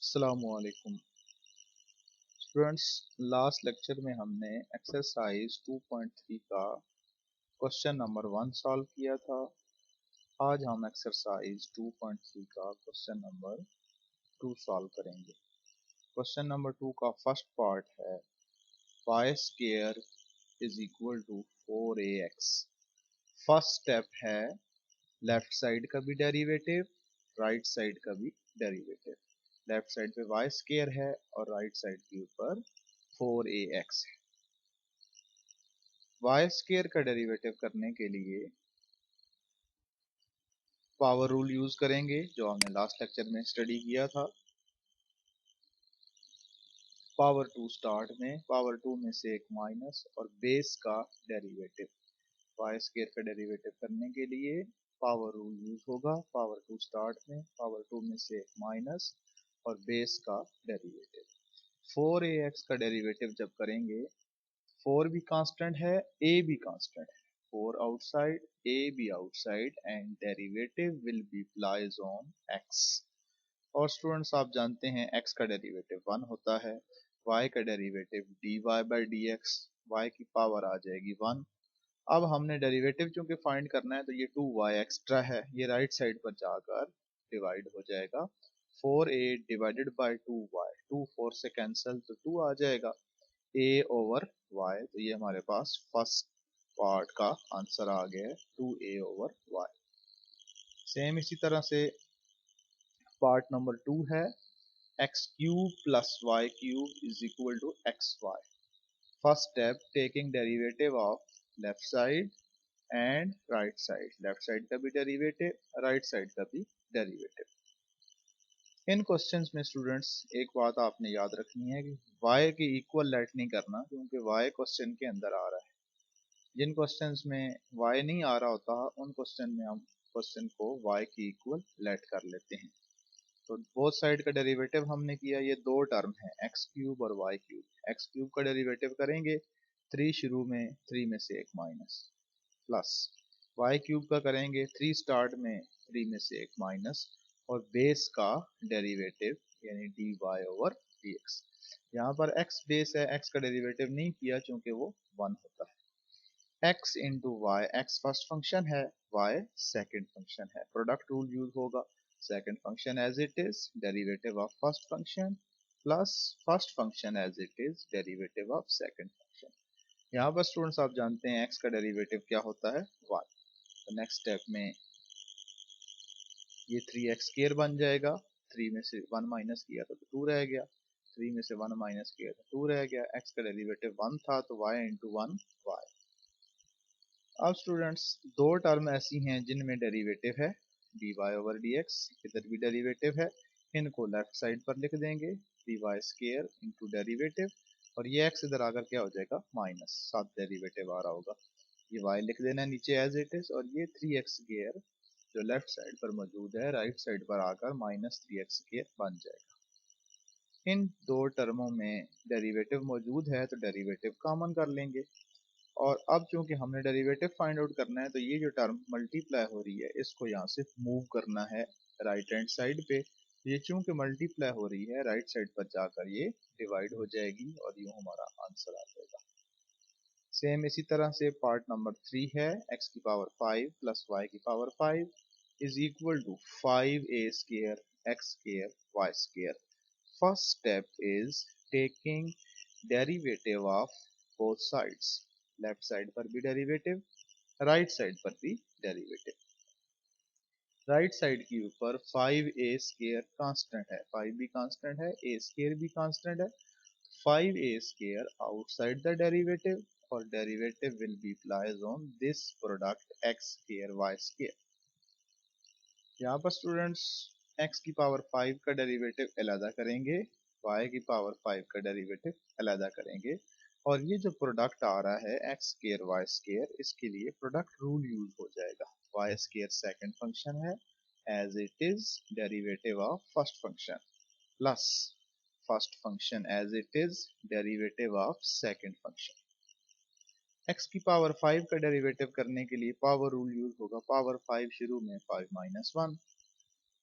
अस्सलामुअलैकुम students. Last lecture में हमने एक्सरसाइज 2.3 का क्वेश्चन नंबर 1 सॉल्व किया था। आज हम एक्सरसाइज 2.3 का क्वेश्चन नंबर 2 सॉल्व करेंगे। क्वेश्चन नंबर 2 का फर्स्ट पार्ट है y square is equal to 4ax। First step है लेफ्ट साइड का भी डेरिवेटिव, राइट साइड का भी डेरिवेटिव। लेफ्ट साइड पे y स्क्वायर है और राइट साइड के ऊपर 4ax है। y स्क्वायर का डेरिवेटिव करने के लिए पावर रूल यूज करेंगे जो हमने लास्ट लेक्चर में स्टडी किया था। पावर टू स्टार्ट में, पावर टू में से एक माइनस और बेस का डेरिवेटिव। y स्क्वायर का डेरिवेटिव करने के लिए पावर रूल यूज होगा। पावर टू स्टार्ट में, पावर टू में से एक माइनस और बेस का डेरिवेटिव। 4ax का डेरिवेटिव जब करेंगे, 4 भी कांस्टेंट है, a भी कांस्टेंट है। 4 outside, a भी outside and derivative will be applies on x। और स्टूडेंट्स आप जानते हैं x का डेरिवेटिव 1 होता है, y का derivative dy by dx, y की पावर आ जाएगी 1। अब हमने डेरिवेटिव चूंकि फाइंड करना है तो ये 2y एक्स्ट्रा है, ये राइट साइड पर जाकर डिवाइड हो जाएगा। 4a डिवाइडेड बाई 2y, 2 4 से कैंसिल तो 2 आ जाएगा a ओवर y। तो ये हमारे पास फर्स्ट पार्ट का आंसर आ गया है 2a ओवर y। सेम इसी तरह से पार्ट नंबर 2 है x cube plus y cube is equal to x y. First step taking derivative of left side and right side. Left side का भी derivative, right side का भी derivative. इन questions में स्टूडेंट्स एक बात आपने याद रखनी है कि y के इक्वल लेट नहीं करना, क्योंकि y क्वेश्चन के अंदर आ रहा है। जिन क्वेश्चंस में y नहीं आ रहा होता उन क्वेश्चन में हम क्वेश्चन को y के इक्वल लेट कर लेते हैं। तो बोथ साइड का डेरिवेटिव हमने किया, ये दो टर्म है एक्स क्यूब और वाई क्यूब। एक्स क्यूब का डेरिवेटिव करेंगे 3 शुरू में, 3 में से एक माइनस, प्लस वाई क्यूब का करेंगे 3 स्टार्ट में, 3 में से एक माइनस और बेस का डेरिवेटिव यानी d y over d x. यहाँ पर x बेस है, x का डेरिवेटिव नहीं किया क्योंकि वो 1 होता है। x into y, x first function है, y सेकेंड फंक्शन है। प्रोडक्ट रूल यूज होगा, second function as it is derivative of first function plus first function as it is derivative of second function. यहाँ पर students आप जानते हैं x का derivative क्या होता है 1। तो नेक्स्ट स्टेप में ये 3x स्क्वायर बन जाएगा, 3 में से 1 माइनस किया तो 2 रह गया, 3 में से 1 माइनस किया तो 2 रह गया। x का डेरिवेटिव 1 था तो y इंटू 1 y। अब स्टूडेंट्स दो टर्म ऐसी हैं जिनमें डेरिवेटिव है dy ओवर dx, इधर भी डेरिवेटिव है। इनको लेफ्ट साइड पर लिख देंगे dy स्क्वायर इंटू डेरिवेटिव, और ये x इधर आकर क्या हो जाएगा माइनस, साथ डेरिवेटिव आ रहा होगा। ये y लिख देना नीचे एज इट इज, और ये 3x स्क्वायर जो लेफ्ट साइड पर मौजूद है राइट साइड पर आकर माइनस 3x स्क्वायर बन जाएगा। इन दो टर्मों में डेरिवेटिव मौजूद है तो डेरिवेटिव कॉमन कर लेंगे। और अब चूंकि हमने डेरिवेटिव फाइंड आउट करना है तो ये जो टर्म मल्टीप्लाई हो रही है इसको यहाँ से मूव करना है राइट हैंड साइड पे। ये चूंकि मल्टीप्लाई हो रही है राइट साइड पर जाकर ये डिवाइड हो जाएगी और यूं हमारा आंसर आ जाएगा। सेम इसी तरह से पार्ट नंबर 3 है x की पावर 5 प्लस y की power 5 is equal to 5a square x square y square. First step is taking derivative of both sides. Left side पर भी डेरिवेटिव, राइट साइड पर भी डेरिवेटिव। राइट साइड के ऊपर 5a स्क्वायर कांस्टेंट है, 5 भी कांस्टेंट है, a स्क्वायर भी कांस्टेंट है। 5a square outside the derivative or derivative will be applies on this product x square y square। यहाँ पर स्टूडेंट्स x की पावर 5 का डेरिवेटिव अलग करेंगे, y की पावर 5 का डेरिवेटिव अलग करेंगे, और ये जो प्रोडक्ट आ रहा है x स्क्वायर y स्क्वायर, इसके लिए प्रोडक्ट रूल यूज हो जाएगा। y स्क्वायर सेकंड फंक्शन है as it is derivative of first function plus first function as it is derivative of second function. x की पावर 5 का derivative करने के लिए पावर रूल यूज होगा। पावर 5 शुरू में 5 माइनस 1,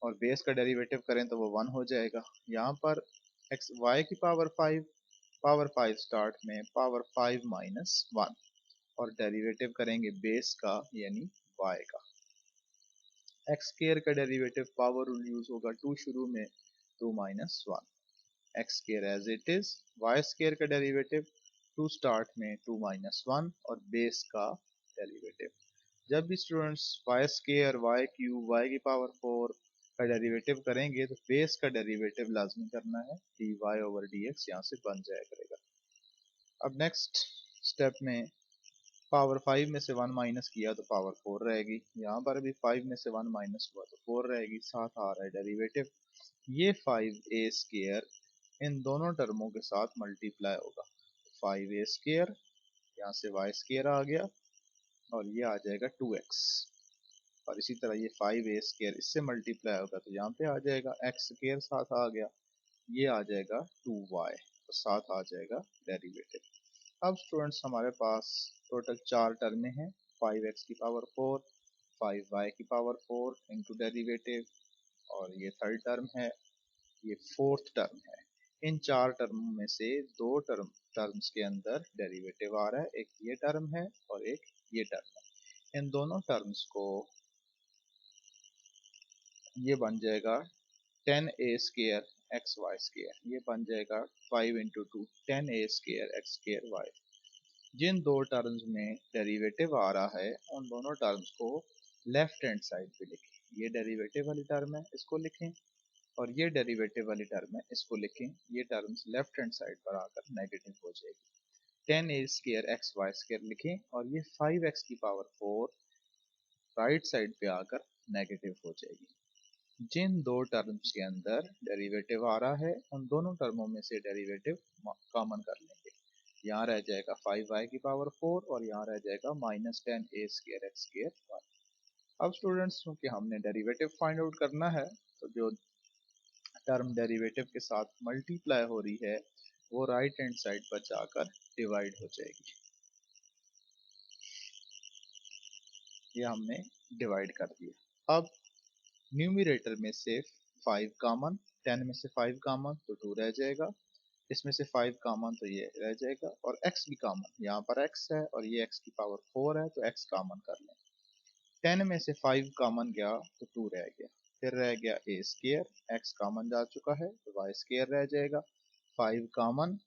और बेस का डेरिवेटिव करें तो वो 1 हो जाएगा। यहाँ पर एक्स वाई की पावर 5 स्टार्ट में पावर 5 माइनस 1 और डेरिवेटिव करेंगे बेस का यानी y का। एक्स स्क्वायर का डेरिवेटिव पावर रूल यूज होगा 2 शुरू में 2 minus 1 x square as it is. Y square का डेरिवेटिव 2 स्टार्ट में 2 माइनस 1 और बेस का डेरिवेटिव। जब भी students y square y cube y की पावर 4 का डेरिवेटिव करेंगे तो बेस का डेरिवेटिव लाजमी करना है, d y over d x यहाँ से बन जाया करेगा। अब नेक्स्ट स्टेप में पावर 5 में से 1 माइनस किया तो पावर 4 रहेगी। यहाँ पर भी 5 में से 1 माइनस हुआ तो 4 रहेगी। साथ आ रहा है डेरिवेटिव, ये 5a स्क्वायर इन दोनों टर्मों के साथ मल्टीप्लाई होगा। 5a स्क्वायर यहाँ से y स्क्वायर आ गया और ये आ जाएगा 2x। और इसी तरह ये 5a स्क्वायर इससे मल्टीप्लाई होगा तो यहाँ पे आ जाएगा x स्क्वायर साथ आ गया, ये आ जाएगा 2y और साथ आ जाएगा डेरिवेटिव। अब स्टूडेंट्स हमारे पास टोटल 4 टर्में हैं, 5x की पावर 4, 5y की पावर 4 इंटू डेरिवेटिव और ये थर्ड टर्म है, ये फोर्थ टर्म है। इन 4 टर्मों में से 2 टर्म्स के अंदर डेरिवेटिव आ रहा है, एक ये टर्म है और एक ये टर्म है। इन दोनों टर्म्स को ये बन जाएगा 10a square x Y square, ये बन जाएगा 5 into 2 10a square x square y. जिन 2 टर्म्स में डेरिवेटिव आ रहा है उन दोनों टर्म्स को लेफ्ट हैंड साइड पे लिखें। ये डेरिवेटिव वाली टर्म है इसको लिखें और ये डेरिवेटिव वाली टर्म है इसको लिखें। ये टर्म्स लेफ्ट हैंड साइड पर आकर नेगेटिव हो जाएगी। 10a square x Y square लिखें और ये 5x की पावर 4 राइट साइड पे आकर नेगेटिव हो जाएगी। जिन 2 टर्म्स के अंदर डेरिवेटिव आ रहा है उन दोनों टर्मों में से डेरिवेटिव कॉमन कर लेंगे। यहाँ रह जाएगा 5y की पावर 4 और यहाँ रह जाएगा minus 10a square x square y. अब स्टूडेंट्स क्योंकि हमने डेरिवेटिव फाइंड आउट करना है तो जो टर्म डेरिवेटिव के साथ मल्टीप्लाई हो रही है वो राइट हैंड साइड पर जाकर डिवाइड हो जाएगी। ये हमने डिवाइड कर दिया। अब न्यूमरेटर में से 5 कॉमन, 10 में से 5 कॉमन तो 2 रह जाएगा, इसमें से 5 कॉमन तो ये रह जाएगा और x भी कॉमन, यहाँ पर x है और ये x की पावर 4 है तो x कॉमन कर लें। 10 में से 5 कॉमन गया तो 2 रह गया, फिर रह गया a स्क्वायर, x कॉमन जा चुका है तो y स्क्वायर रह जाएगा। 5 कॉमन,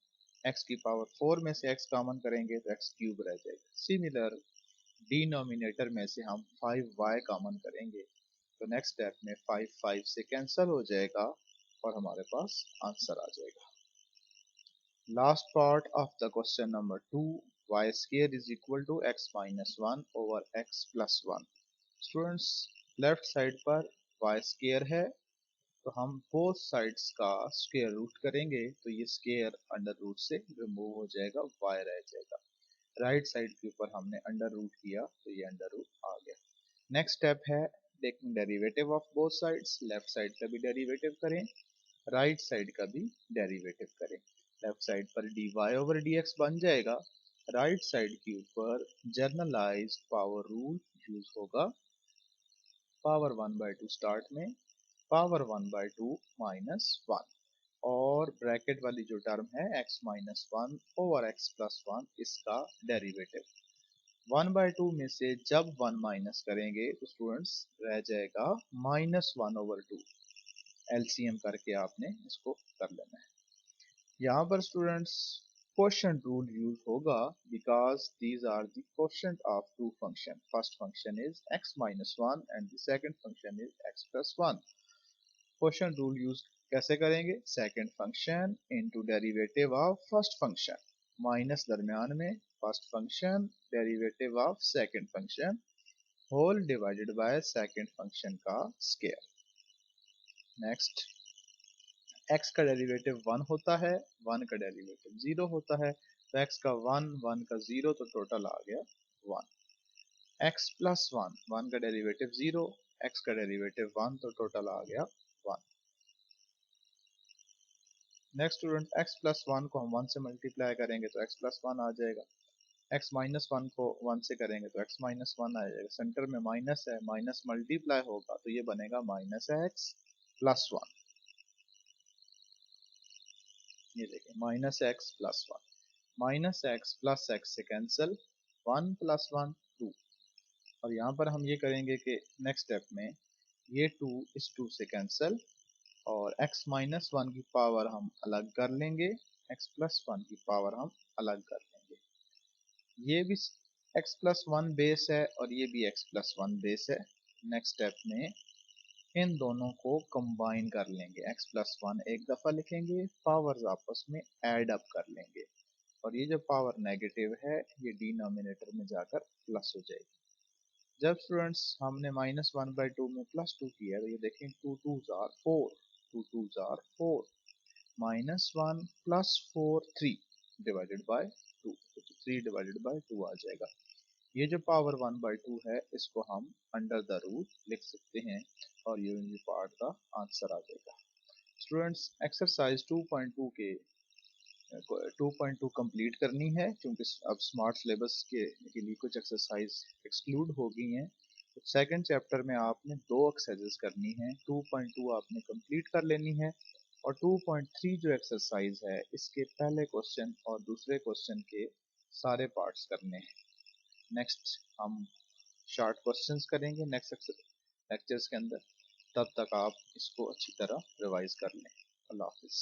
x की पावर 4 में से x कॉमन करेंगे तो x क्यूब रह जाएगा। सिमिलर डिनोमिनेटर में से हम 5y कॉमन करेंगे तो नेक्स्ट स्टेप में 5 5 से कैंसिल हो जाएगा और हमारे पास आंसर आ जाएगा। Last part of the question number 2, y square is equal to x minus 1 over x plus 1। Students left side पर y स्क्वायर है तो हम बोथ साइड्स का स्क्वायर रूट करेंगे तो ये स्क्वायर अंडर रूट से रिमूव हो जाएगा, y रह जाएगा। राइट साइड के ऊपर हमने अंडर रूट किया तो ये अंडर रूट आ गया। नेक्स्ट स्टेप है taking derivative of both sides, left side का भी डेरिवेटिव करें राइट साइड का भी डेरिवेटिव करें। लेफ्ट साइड पर dy ओवर dx बन जाएगा, राइट साइड के ऊपर जर्नलाइज्ड पावर रूल यूज होगा। पावर 1/2 स्टार्ट में पावर 1/2 माइनस 1 और ब्रैकेट वाली जो टर्म है x minus 1 over x plus 1 इसका डेरिवेटिव। 1/2 में से जब 1 माइनस करेंगे तो स्टूडेंट्स रह जाएगा -1/2। एलसीएम करके आपने इसको कर लेना है। यहाँ पर स्टूडेंट्स क्वोशंट रूल यूज होगा because these are the quotient of two function. First function is x minus 1 and the second function is x plus 1। Quotient rule use कैसे करेंगे? Second function into derivative of first function, minus दरमियान में first function derivative of second function whole divided by second function का square. Next x का derivative 1 होता है, 1 का derivative 0 होता है तो x का 1 1 का 0 तो टोटल आ गया 1। x प्लस 1, 1 का डेरिवेटिव 0, x का डेरिवेटिव 1 तो टोटल आ गया 1। नेक्स्ट स्टूडेंट x प्लस 1 को हम 1 से मल्टीप्लाई करेंगे तो x प्लस 1 आ जाएगा, x माइनस 1 को 1 से करेंगे तो x माइनस 1 आ जाएगा। सेंटर में माइनस है, माइनस मल्टीप्लाई होगा तो ये बनेगा माइनस x प्लस वन, ये देखें minus x plus one, minus x plus x से cancel, one plus one two. और यहाँ पर हम ये करेंगे कि नेक्स्ट स्टेप में ये टू इस टू से कैंसिल और x माइनस वन की पावर हम अलग कर लेंगे, x प्लस वन की पावर हम अलग कर लेंगे। ये भी x प्लस वन बेस है और ये भी x प्लस वन बेस है। नेक्स्ट स्टेप में इन दोनों को कंबाइन कर लेंगे, x प्लस वन एक दफ़ा लिखेंगे, पावर्स आपस में ऐड अप कर लेंगे और ये जो पावर नेगेटिव है ये डिनोमिनेटर में जाकर प्लस हो जाएगी। जब स्टूडेंट्स हमने माइनस वन बाई टू में प्लस टू किया तो ये देखें टू टू जार फोर, टू टू जार four, minus one plus four three divided by two, तो थ्री डिवाइडेड बाय टू आ जाएगा। ये जो पावर वन बाई टू है इसको हम अंडर द रूट लिख सकते हैं और यूनिटी पार्ट का आंसर आ जाएगा। Students exercise 2.2 two point two complete करनी है क्योंकि अब स्मार्ट सिलेबस के लिए कुछ एक्सरसाइज एक्सक्लूड हो गई हैं। तो सेकंड चैप्टर में आपने दो एक्सरसाइजेस करनी है, 2.2 आपने कंप्लीट कर लेनी है और 2.3 जो एक्सरसाइज है इसके पहले क्वेश्चन और दूसरे क्वेश्चन के सारे पार्ट्स करने हैं। नेक्स्ट हम शॉर्ट क्वेश्चंस करेंगे नेक्स्ट लेक्चर्स के अंदर, तब तक आप इसको अच्छी तरह रिवाइज कर लें। अल्लाह हाफिज़।